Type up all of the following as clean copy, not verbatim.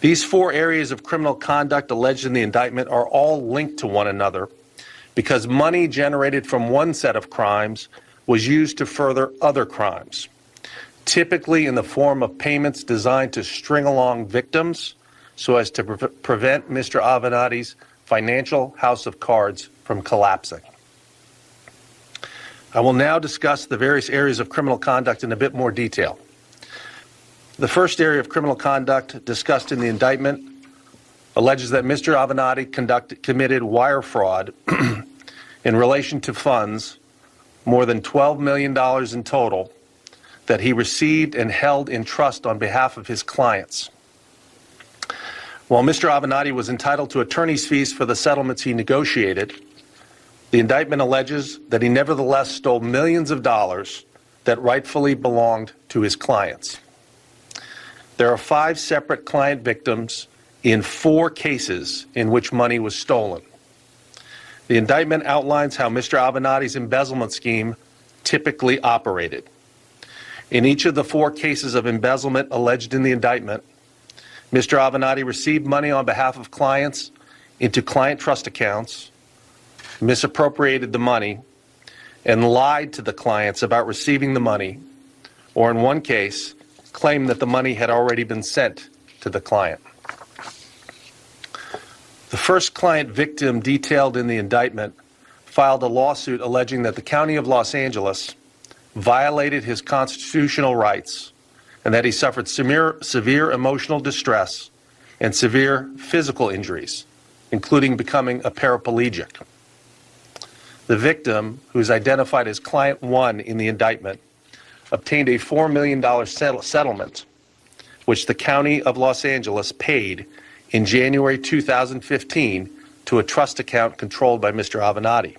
These four areas of criminal conduct alleged in the indictment are all linked to one another because money generated from one set of crimes was used to further other crimes, typically in the form of payments designed to string along victims so as to prevent Mr. Avenatti's financial house of cards from collapsing. I will now discuss the various areas of criminal conduct in a bit more detail. The first area of criminal conduct discussed in the indictment alleges that Mr. Avenatti committed wire fraud in relation to funds, more than $12 million in total, that he received and held in trust on behalf of his clients. While Mr. Avenatti was entitled to attorney's fees for the settlements he negotiated, the indictment alleges that he nevertheless stole millions of dollars that rightfully belonged to his clients. There are 5 separate client victims in 4 cases in which money was stolen. The indictment outlines how Mr. Avenatti's embezzlement scheme typically operated. In each of the 4 cases of embezzlement alleged in the indictment, Mr. Avenatti received money on behalf of clients into client trust accounts, misappropriated the money, and lied to the clients about receiving the money, or in one case, claimed that the money had already been sent to the client. The first client victim detailed in the indictment filed a lawsuit alleging that the County of Los Angeles violated his constitutional rights and that he suffered severe emotional distress and severe physical injuries, including becoming a paraplegic. The victim, who is identified as Client 1 in the indictment, obtained a $4 million settlement, which the County of Los Angeles paid in January 2015 to a trust account controlled by Mr. Avenatti.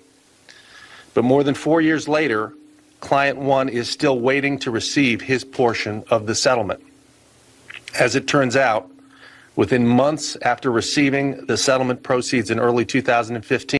But more than 4 years later, Client 1 is still waiting to receive his portion of the settlement. As it turns out, within months after receiving the settlement proceeds in early 2015,